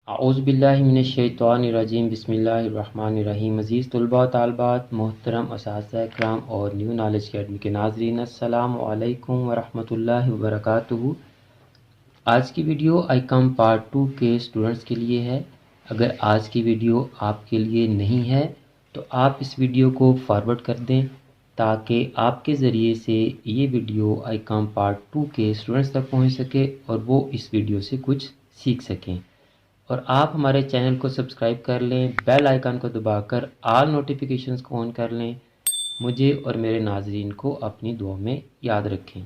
औज़ुबिल्लाहिमिनश्शैतानिर्रजीम बिस्मिल्लाहिर्रहमानिर्रहीम। अज़ीज़ तलबा तालबात, मोहतरम असातिज़ा इकराम और न्यू नॉलेज अकेडमी के नाज़रीन, अस्सलामु अलैकुम वरहमतुल्लाहि वबरकातुहू। आज की वीडियो आईकॉम पार्ट 2 के स्टूडेंट्स के लिए है। अगर आज की वीडियो आपके लिए नहीं है तो आप इस वीडियो को फॉरवर्ड कर दें ताकि आपके ज़रिए से ये वीडियो आईकॉम पार्ट 2 के स्टूडेंट्स तक पहुँच सके और वो इस वीडियो से कुछ सीख सकें। और आप हमारे चैनल को सब्सक्राइब कर लें, बेल आइकन को दबाकर ऑल नोटिफिकेशंस को ऑन कर लें। मुझे और मेरे नाज़रीन को अपनी दुआ में याद रखें।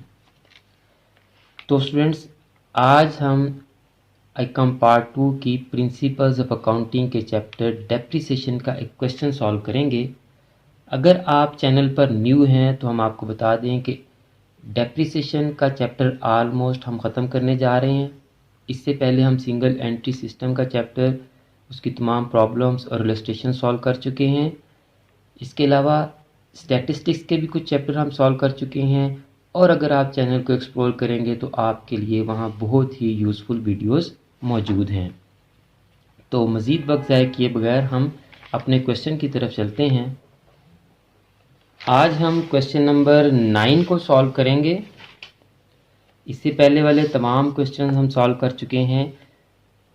तो स्टूडेंट्स, आज हम आईकॉम पार्ट 2 की प्रिंसिपल्स ऑफ अकाउंटिंग के चैप्टर डेप्रिसिएशन का एक क्वेश्चन सॉल्व करेंगे। अगर आप चैनल पर न्यू हैं तो हम आपको बता दें कि डेप्रिसिएशन का चैप्टर ऑलमोस्ट हम ख़त्म करने जा रहे हैं। इससे पहले हम सिंगल एंट्री सिस्टम का चैप्टर, उसकी तमाम प्रॉब्लम्स और इलस्ट्रेशन सॉल्व कर चुके हैं। इसके अलावा स्टैटिस्टिक्स के भी कुछ चैप्टर हम सॉल्व कर चुके हैं और अगर आप चैनल को एक्सप्लोर करेंगे तो आपके लिए वहाँ बहुत ही यूज़फुल वीडियोस मौजूद हैं। तो मज़ीद वक्त ज़ाय किए बगैर हम अपने क्वेश्चन की तरफ चलते हैं। आज हम क्वेश्चन नंबर 9 को सॉल्व करेंगे। इससे पहले वाले तमाम क्वेश्चन हम सॉल्व कर चुके हैं।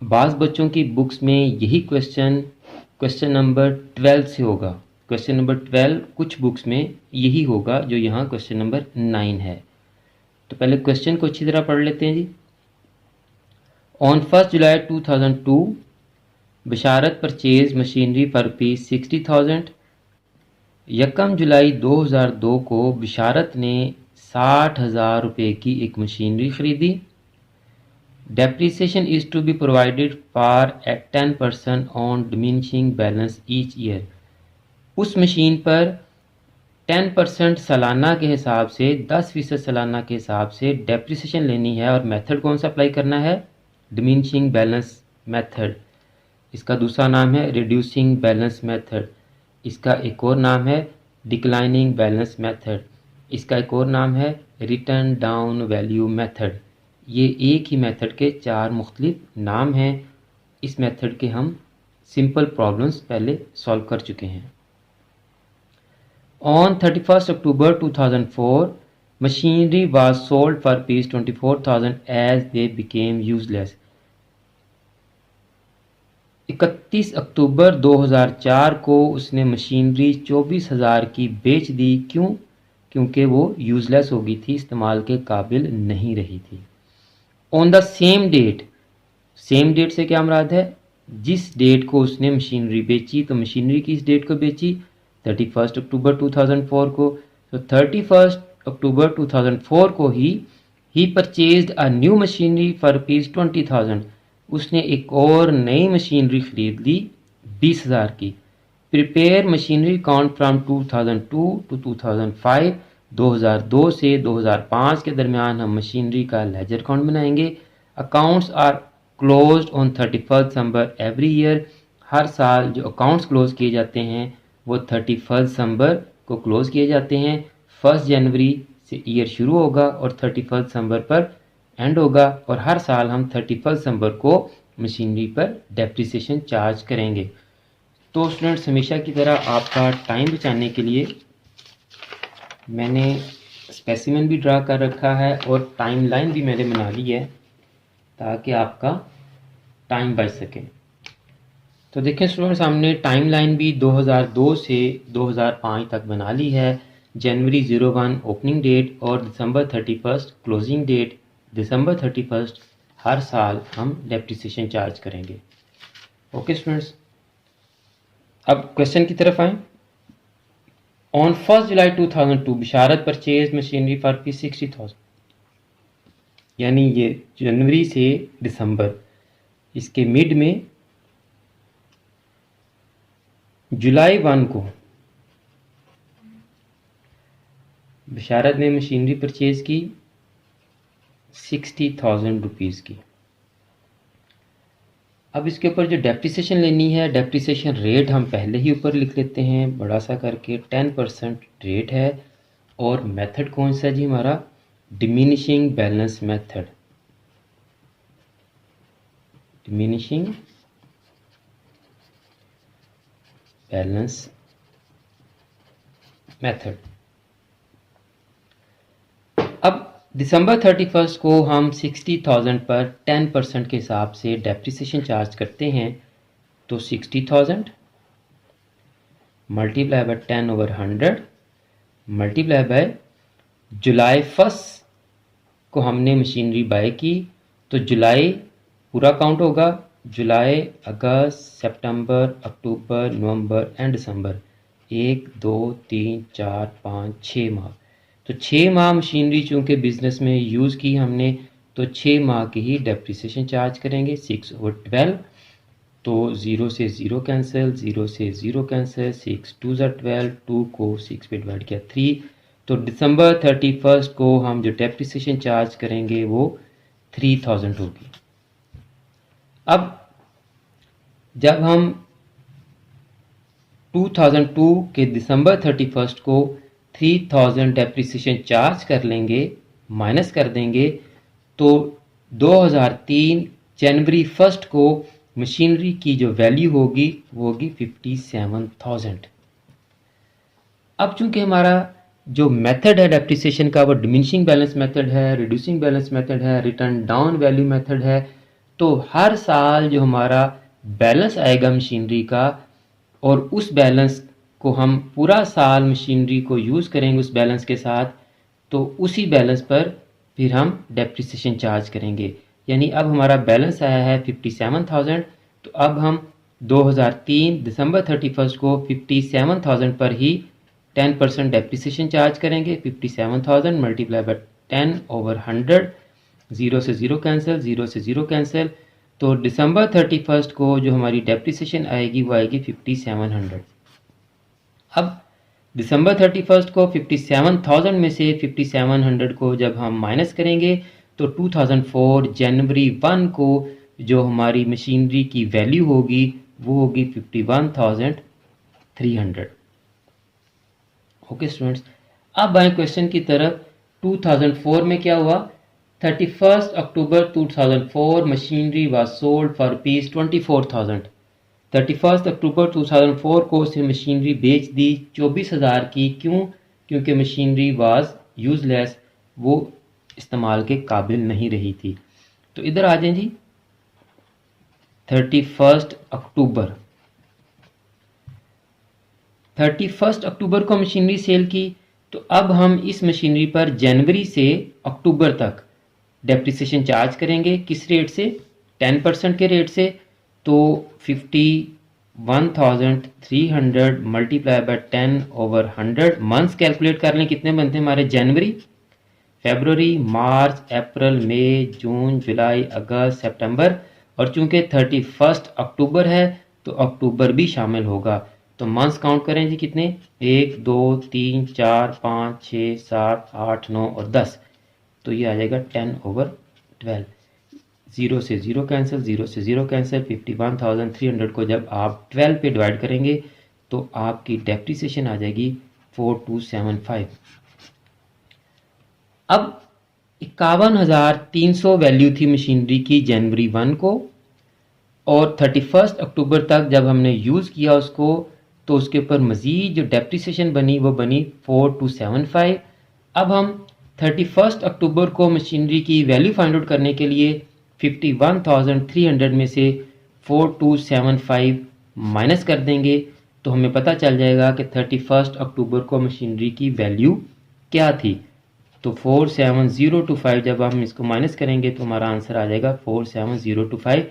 बाज़ बच्चों की बुक्स में यही क्वेश्चन नंबर 12 से होगा। क्वेश्चन नंबर 12 कुछ बुक्स में यही होगा जो यहाँ क्वेश्चन नंबर 9 है। तो पहले क्वेश्चन को अच्छी तरह पढ़ लेते हैं जी। On 1 July 2002 Basharat purchase machinery for rupees 60,000। 1 जुलाई 2002 को बशारत ने 60,000 रुपये की एक मशीनरी ख़रीदी। Depreciation is to be provided for at 10% on diminishing balance each year. उस मशीन पर 10% सालाना के हिसाब से, 10% सालाना के हिसाब से डेप्रिसिएशन लेनी है और मेथड कौन सा अप्लाई करना है? Diminishing balance method. इसका दूसरा नाम है रिड्यूसिंग बैलेंस मेथड। इसका एक और नाम है डिक्लाइनिंग बैलेंस मेथड। इसका एक और नाम है रिटर्न डाउन वैल्यू मेथड। ये एक ही मेथड के 4 मुख्तलिफ नाम हैं। इस मेथड के हम सिंपल प्रॉब्लम्स पहले सॉल्व कर चुके हैं। On 31 October 2004 machinery was sold for rupees 24,000 as they became useless. 31 अक्टूबर 2004 को उसने मशीनरी 24,000 की बेच दी। क्यों? क्योंकि वो यूजलेस हो गई थी, इस्तेमाल के काबिल नहीं रही थी। On the same date, same date से क्या मुराद है? जिस डेट को उसने मशीनरी बेची, तो मशीनरी किस डेट को बेची? 31 अक्टूबर 2004 को। तो 31 अक्टूबर 2004 को he purchased a new machinery for rupees 20,000। उसने एक और नई मशीनरी खरीद ली 20,000 की। Prepare machinery account from 2002 to 2005। 2002 से 2005 के दरमियान हम मशीनरी का लेजर अकाउंट बनाएंगे। Accounts are closed on 31 December every year. हर साल जो अकाउंट्स क्लोज किए जाते हैं वो 31 दिसंबर को क्लोज किए जाते हैं। 1 जनवरी से ईयर शुरू होगा और 31 दिसंबर पर एंड होगा और हर साल हम 31 दिसंबर को मशीनरी पर डेप्रिसिएशन चार्ज करेंगे। तो स्टूडेंट्स, हमेशा की तरह आपका टाइम बचाने के लिए मैंने स्पेसिमेन भी ड्रा कर रखा है और टाइम लाइन भी मैंने बना ली है ताकि आपका टाइम बच सके। तो देखें स्टूडेंट्स, हमने टाइम लाइन भी 2002 से 2005 तक बना ली है। जनवरी 01 ओपनिंग डेट और दिसंबर 31 क्लोजिंग डेट। दिसंबर 31 हर साल हम डेप्रिसिएशन चार्ज करेंगे। ओके स्टूडेंट्स, अब क्वेश्चन की तरफ आएँ। On 1 July 2002 Basharat purchase machinery for rupees 60,000। यानी ये जनवरी से दिसंबर, इसके मिड में जुलाई 1 को बशारत ने मशीनरी परचेज की 60,000 रुपीज़ की। अब इसके ऊपर जो डेप्रिसिएशन लेनी है, डेप्रिसिएशन रेट हम पहले ही ऊपर लिख लेते हैं बड़ा सा करके। 10% रेट है और मेथड कौन सा जी? हमारा diminishing balance method. Diminishing balance method. अब दिसंबर 31 को हम 60,000 पर 10% के हिसाब से डेप्रिसिएशन चार्ज करते हैं, तो 60,000 मल्टीप्लाई बाय 10/100 मल्टीप्लाई बाय जुलाई 1 को हमने मशीनरी बाय की, तो जुलाई पूरा काउंट होगा, जुलाई, अगस्त, सितंबर, अक्टूबर, नवंबर एंड दिसंबर, 1 2 3 4 5 6 माह। तो 6 माह मशीनरी चूँकि बिजनेस में यूज़ की हमने, तो 6 माह की ही डेप्रिसिएशन चार्ज करेंगे। 6/12, तो 0 से 0 कैंसिल, 0 से 0 कैंसिल, 6 2 12, 2 को 6 पे डिवाइड किया 3, तो दिसंबर 31 को हम जो डेप्रिसिएशन चार्ज करेंगे वो 3000 होगी। अब जब हम 2002 के दिसंबर 31 को 3000 डेप्रिसिएशन चार्ज कर लेंगे, माइनस कर देंगे, तो 2003 जनवरी 1 को मशीनरी की जो वैल्यू होगी वो होगी 57,000। अब चूंकि हमारा जो मेथड है डेप्रिसिएशन का वो डिमिनिशिंग बैलेंस मेथड है, रिड्यूसिंग बैलेंस मेथड है, रिटर्न डाउन वैल्यू मेथड है, तो हर साल जो हमारा बैलेंस आएगा मशीनरी का और उस बैलेंस को हम पूरा साल मशीनरी को यूज़ करेंगे उस बैलेंस के साथ, तो उसी बैलेंस पर फिर हम डेप्रिसिएशन चार्ज करेंगे। यानी अब हमारा बैलेंस आया है 57,000, तो अब हम 2003 दिसंबर 31 को 57,000 पर ही 10% डेप्रिसिएशन चार्ज करेंगे। 57,000 मल्टीप्लाई बाय 10/100, 0 से 0 कैंसिल, 0 से 0 कैंसिल, तो दिसंबर 31 को जो हमारी डेप्रिसिएशन आएगी वो आएगी 5700। अब दिसंबर 31 को 57,000 में से 5700 को जब हम माइनस करेंगे, तो 2004 जनवरी 1 को जो हमारी मशीनरी की वैल्यू होगी वो होगी 51,300। ओके स्टूडेंट्स, अब आए क्वेश्चन की तरफ। 2004 में क्या हुआ? 31 अक्टूबर 2004 machinery was sold for rupees 24,000। 31 अक्टूबर 2004 को उसने मशीनरी बेच दी 24,000 की। क्यों? क्योंकि मशीनरी वाज यूजलेस, वो इस्तेमाल के काबिल नहीं रही थी। तो इधर आ जाएं जी, 31 अक्टूबर 31 अक्टूबर को मशीनरी सेल की, तो अब हम इस मशीनरी पर जनवरी से अक्टूबर तक डेप्रिसिएशन चार्ज करेंगे। किस रेट से? 10% के रेट से। तो 51,300 मल्टीप्लाई बाय 10/100 मंथ्स कैलकुलेट कर लें, कितने बनते हैं हमारे? जनवरी, फरवरी, मार्च, अप्रैल, मई, जून, जुलाई, अगस्त, सितंबर, और चूंकि 31 अक्टूबर है तो अक्टूबर भी शामिल होगा। तो मंथ्स काउंट करें जी, कितने? 1 2 3 4 5 6 7 8 9 और 10, तो ये आ जाएगा 10/12। 0 से 0 कैंसिल, 0 से 0 कैंसिल। 51,300 को जब आप 12 पे डिवाइड करेंगे तो आपकी डेप्रिसिएशन आ जाएगी 4275। अब 51,300 वैल्यू थी मशीनरी की जनवरी 1 को, और 31 अक्टूबर तक जब हमने यूज़ किया उसको, तो उसके ऊपर मज़ीद जो डेप्रिसिएशन बनी वो बनी 4275। अब हम 31 अक्टूबर को मशीनरी की वैल्यू फाइंड आउट करने के लिए 51,300 में से 4275 माइनस कर देंगे, तो हमें पता चल जाएगा कि 31 अक्टूबर को मशीनरी की वैल्यू क्या थी। तो 47025 जब हम इसको माइनस करेंगे तो हमारा आंसर आ जाएगा 47025।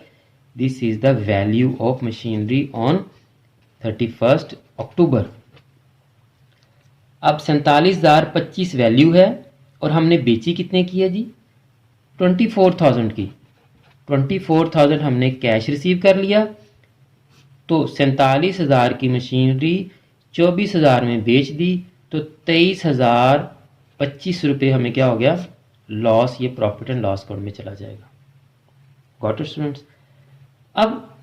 This is the value of machinery on 31 अक्टूबर। अब 47,025 वैल्यू है और हमने बेची कितने की है जी? 24,000 की। 24,000 हमने कैश रिसीव कर लिया, तो 47,000 की मशीनरी 24,000 में बेच दी, तो 23,025 रुपये हमें क्या हो गया? लॉस। ये प्रॉफिट एंड लॉस अकाउंट में चला जाएगा। Got it students? अब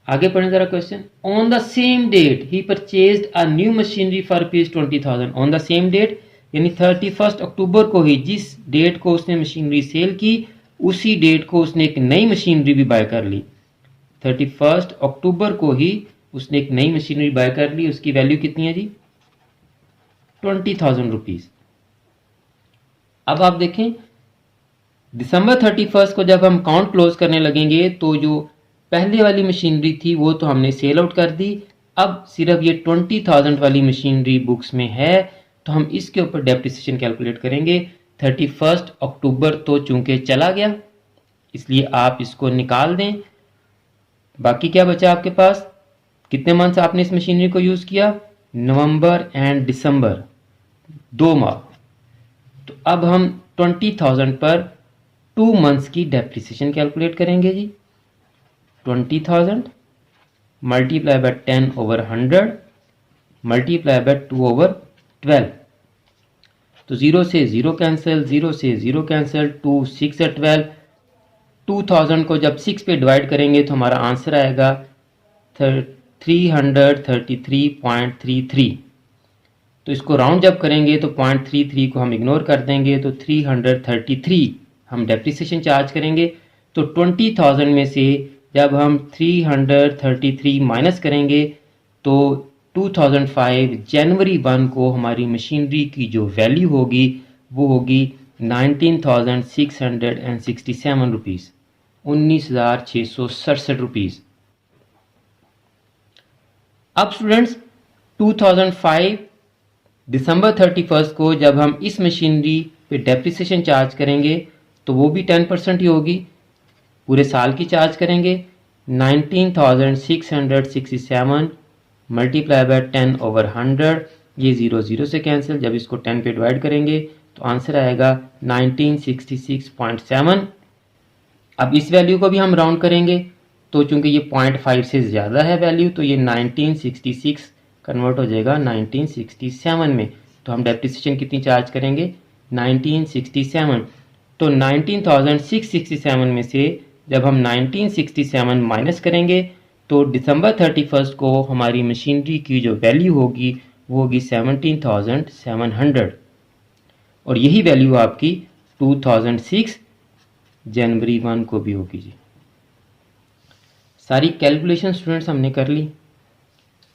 आगे पढ़ें जरा question. On the same date ही purchased a new machinery for rupees 20,000। On the same date यानी 31 अक्टूबर को ही, जिस डेट को उसने मशीनरी सेल की उसी डेट को उसने एक नई मशीनरी भी बाय कर ली। 31 अक्टूबर को ही उसने एक नई मशीनरी बाय कर ली, उसकी वैल्यू कितनी है जी 20,000 रुपीज़। अब आप देखें दिसंबर 31 को जब हम अकाउंट क्लोज करने लगेंगे तो जो पहले वाली मशीनरी थी वो तो हमने सेल आउट कर दी, अब सिर्फ ये 20,000 वाली मशीनरी बुक्स में है, तो हम इसके ऊपर डेप्रिसिएशन कैलकुलेट करेंगे। 31 अक्टूबर तो चूंकि चला गया इसलिए आप इसको निकाल दें। बाकी क्या बचा आपके पास, कितने मंथ्स आपने इस मशीनरी को यूज़ किया, नवंबर एंड दिसंबर, 2 माह। तो अब हम 20,000 पर 2 मंथ्स की डेप्रिसिएशन कैलकुलेट करेंगे जी। 20,000 मल्टीप्लाई बाय 10/100 मल्टीप्लाई बाय 2/12। तो 0 से 0 कैंसिल, 0 से 0 कैंसिल, 2 6 है 12। 2000 को जब 6 पे डिवाइड करेंगे तो हमारा आंसर आएगा 333.33। तो इसको राउंड जब करेंगे तो 0.33 को हम इग्नोर कर देंगे, तो 333 हम डेप्रिसिएशन चार्ज करेंगे। तो 20,000 में से जब हम 333 माइनस करेंगे तो 2005 जनवरी 1 को हमारी मशीनरी की जो वैल्यू होगी वो होगी 19,667 रुपीज़, 19,667 रुपीज़। अब स्टूडेंट्स 2005 दिसंबर 31 को जब हम इस मशीनरी पे डेप्रिसिएशन चार्ज करेंगे तो वो भी 10% ही होगी, पूरे साल की चार्ज करेंगे। 19,667 मल्टीप्लाई बाय 10/100, ये 0 0 से कैंसिल, जब इसको 10 पे डिवाइड करेंगे तो आंसर आएगा 1966.7। अब इस वैल्यू को भी हम राउंड करेंगे तो चूंकि ये 0.5 से ज़्यादा है वैल्यू, तो ये 1966 कन्वर्ट हो जाएगा 1967 में। तो हम डेप्रिसिएशन कितनी चार्ज करेंगे 1967। तो 19,667 में से जब हम 1967 माइनस करेंगे तो दिसंबर 31 को हमारी मशीनरी की जो वैल्यू होगी वो होगी 17,700, और यही वैल्यू आपकी 2006 जनवरी 1 को भी होगी जी। सारी कैलकुलेशन स्टूडेंट्स हमने कर ली।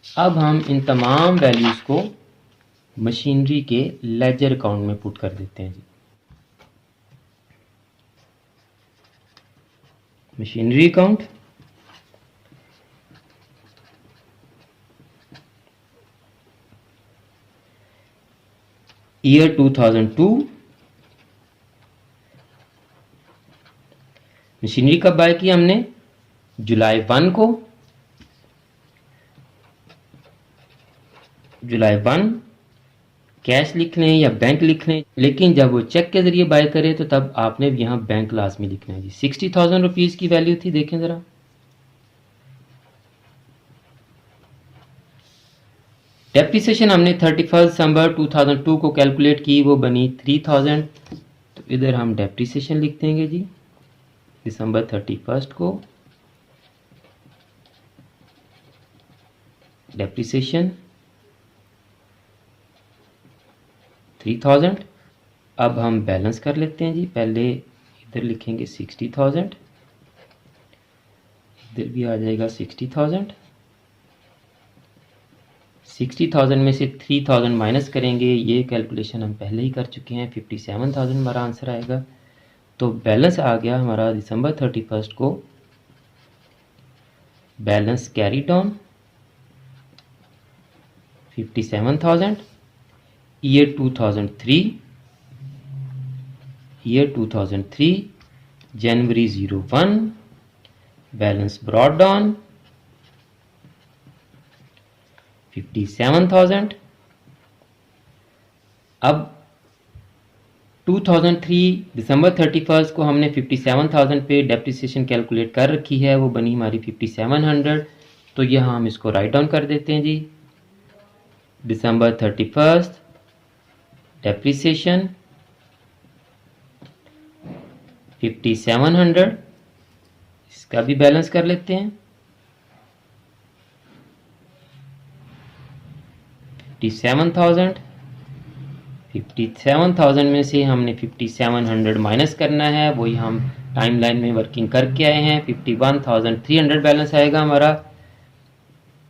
अब हम इन तमाम वैल्यूज़ को मशीनरी के लेजर अकाउंट में पुट कर देते हैं जी। मशीनरी अकाउंट, ईयर 2002, मशीनरी कब बाय की हमने जुलाई 1 को, जुलाई 1 कैश लिख लें या बैंक लिख लें, लेकिन जब वो चेक के जरिए बाय करे तो तब आपने यहाँ बैंक लाजमी लिखना है जी। 60,000 रुपीज़ की वैल्यू थी, देखें ज़रा। डेप्रिसिएशन हमने 31 दिसंबर 2002 को कैलकुलेट की, वो बनी 3,000। तो इधर हम डेप्रिसिएशन लिख देंगे जी दिसंबर 31 को, डेप्रिसिएशन 3,000। अब हम बैलेंस कर लेते हैं जी, पहले इधर लिखेंगे 60,000, इधर भी आ जाएगा 60,000। 60,000 में से 3,000 माइनस करेंगे, ये कैलकुलेशन हम पहले ही कर चुके हैं, 57,000 हमारा आंसर आएगा। तो बैलेंस आ गया हमारा दिसंबर 31 को, balance carry down 57,000। Year 2003, year 2003 जनवरी 01, बैलेंस ब्रॉट डाउन 57,000। अब 2003 दिसंबर 31 को हमने 57,000 पे डेप्रिसिएशन कैलकुलेट कर रखी है, वो बनी हमारी 5700। तो यहाँ हम इसको राइट डाउन कर देते हैं जी, दिसंबर 31 डेप्रिसिएशन 5700, इसका भी बैलेंस कर लेते हैं 57,000। 57,000 में से हमने 5700 माइनस करना है, वही हम टाइमलाइन में वर्किंग करके आए हैं। 51,300 बैलेंस आएगा हमारा।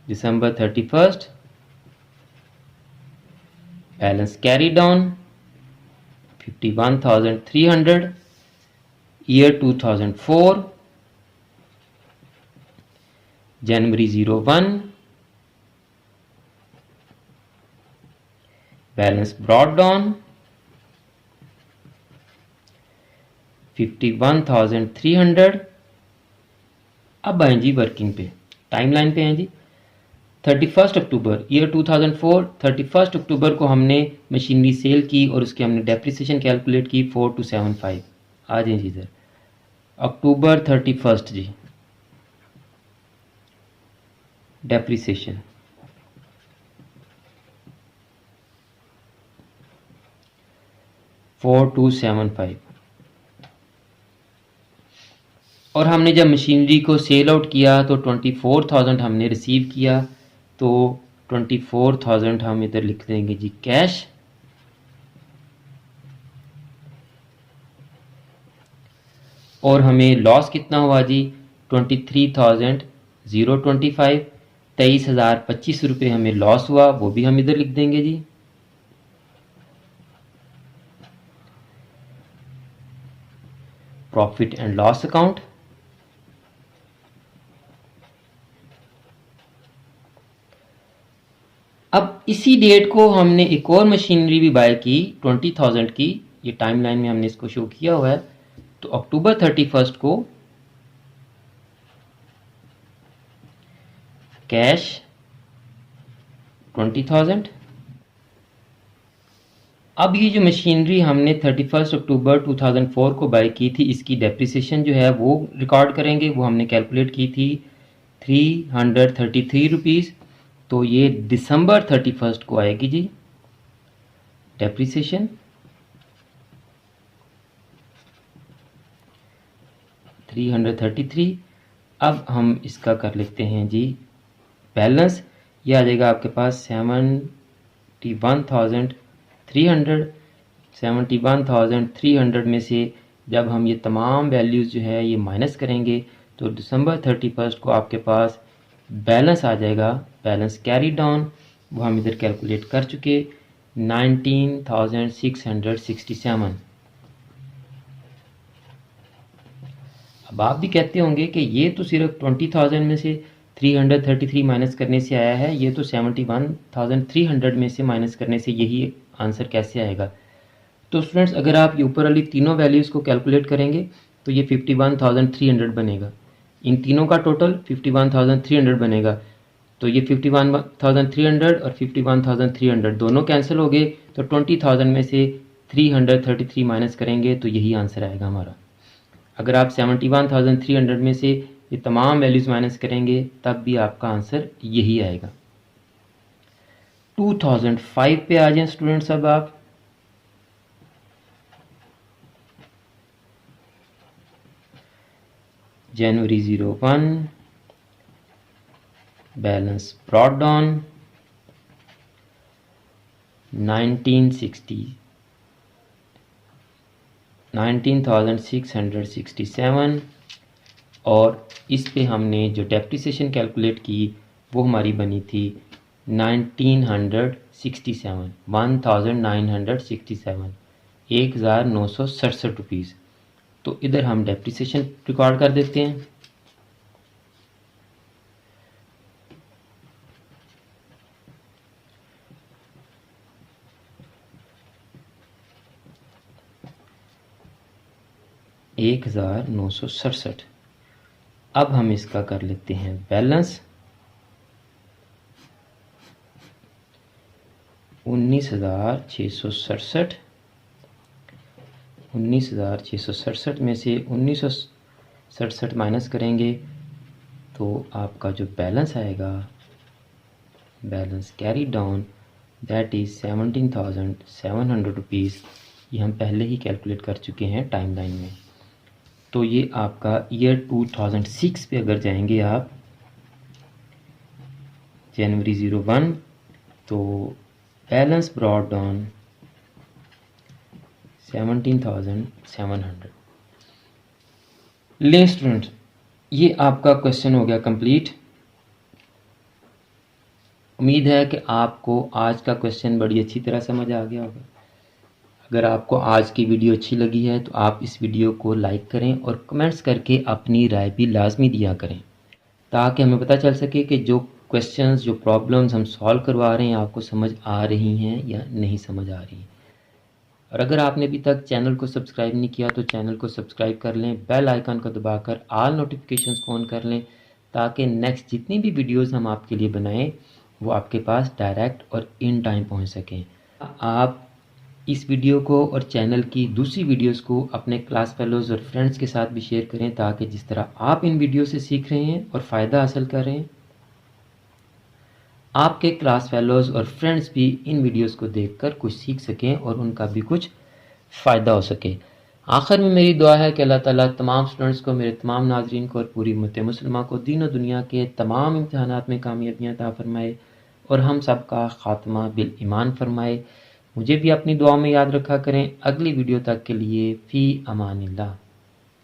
December 31st, balance carried on 51,300. Year 2004, January 01, balance brought down 51,300. अब आए जी वर्किंग पे, टाइमलाइन पे हैं जी। 31 अक्टूबर ईयर 2004, 31 अक्टूबर को हमने मशीनरी सेल की और उसकी हमने डेप्रिसिएशन कैलकुलेट की 4275। आ जाए जी सर, अक्टूबर 31 जी, डेप्रिसिएशन 4275। और हमने जब मशीनरी को सेल आउट किया तो 24,000 हमने रिसीव किया, तो 24,000 हम इधर लिख देंगे जी कैश। और हमें लॉस कितना हुआ जी 23,025, 23,025 रुपये हमें लॉस हुआ, वो भी हम इधर लिख देंगे जी। प्रॉफिट एंड लॉस अकाउंट, अब इसी डेट को हमने एक और मशीनरी भी बाय की 20,000 की, ये टाइमलाइन में हमने इसको शो किया हुआ है। तो अक्टूबर 31 को कैश 20,000। अब ये जो मशीनरी हमने 31 अक्टूबर 2004 को बाय की थी, इसकी डेप्रिसिएशन जो है वो रिकॉर्ड करेंगे, वो हमने कैलकुलेट की थी 333 रुपीज़। तो ये दिसंबर 31 को आएगी जी डेप्रिसिएशन 333। अब हम इसका कर लेते हैं जी बैलेंस, ये आ जाएगा आपके पास 71,300 में से जब हम ये तमाम वैल्यूज़ जो है ये माइनस करेंगे तो दिसंबर 31 को आपके पास बैलेंस आ जाएगा, बैलेंस कैरी डाउन, वो हम इधर कैलकुलेट कर चुके 19,667। अब आप भी कहते होंगे कि ये तो सिर्फ 20,000 में से 333 माइनस करने से आया है, ये तो 71,300 में से माइनस करने से यही आंसर कैसे आएगा। तो स्टूडेंट्स अगर आप ये ऊपर वाली तीनों वैल्यूज़ को कैलकुलेट करेंगे तो ये 51,300 बनेगा, इन तीनों का टोटल 51,300 बनेगा। तो ये 51,300 और 51,300 दोनों कैंसिल हो गए, तो 20,000 में से 333 माइनस करेंगे तो यही आंसर आएगा हमारा। अगर आप 71,300 में से ये तमाम वैल्यूज़ माइनस करेंगे तब भी आपका आंसर यही आएगा। 2005 पे आ जाएं स्टूडेंट्स। अब आप जनवरी 01, बैलेंस ब्रॉट डाउन 19,667 और इस पे हमने जो डेप्रिसिएशन कैलकुलेट की वो हमारी बनी थी 1967, 1967 रुपीज़। तो इधर हम डेप्रिसिएशन रिकॉर्ड कर देते हैं। $1,967। अब हम इसका कर लेते हैं बैलेंस 19,667। 19,667 में से 1967 माइनस करेंगे तो आपका जो बैलेंस आएगा, balance carry down, that is 17,700 rupees. ये हम पहले ही कैलकुलेट कर चुके हैं टाइमलाइन में। तो ये आपका ईयर 2006 पे अगर जाएंगे आप जनवरी 01, तो बैलेंस ब्रॉट डाउन 17,700। ले स्टूडेंट, ये आपका क्वेश्चन हो गया कंप्लीट। उम्मीद है कि आपको आज का क्वेश्चन बड़ी अच्छी तरह समझ आ गया होगा। अगर आपको आज की वीडियो अच्छी लगी है तो आप इस वीडियो को लाइक करें और कमेंट्स करके अपनी राय भी लाजमी दिया करें, ताकि हमें पता चल सके कि जो क्वेश्चंस, जो प्रॉब्लम्स हम सॉल्व करवा रहे हैं आपको समझ आ रही हैं या नहीं समझ आ रही। और अगर आपने अभी तक चैनल को सब्सक्राइब नहीं किया तो चैनल को सब्सक्राइब कर लें, बेल आइकन को दबाकर ऑल नोटिफिकेशंस को ऑन कर लें, ताकि नेक्स्ट जितनी भी वीडियोस हम आपके लिए बनाएं वो आपके पास डायरेक्ट और इन टाइम पहुंच सकें। आप इस वीडियो को और चैनल की दूसरी वीडियोस को अपने क्लास फेलोज़ और फ्रेंड्स के साथ भी शेयर करें, ताकि जिस तरह आप इन वीडियो से सीख रहे हैं और फ़ायदा हासिल कर रहे हैं, आपके क्लास फेलोज़ और फ्रेंड्स भी इन वीडियोस को देखकर कुछ सीख सकें और उनका भी कुछ फ़ायदा हो सके। आखिर में मेरी दुआ है कि अल्लाह ताला तमाम स्टूडेंट्स को, मेरे तमाम नाज़रीन को और पूरी उम्मत मुस्लिमा को दीन और दुनिया के तमाम इम्तिहानात में कामयाबियाँ अता फरमाए और हम सब का ख़ात्मा बिल ईमान फरमाए। मुझे भी अपनी दुआ में याद रखा करें। अगली वीडियो तक के लिए फ़ी अमानिल्लाह।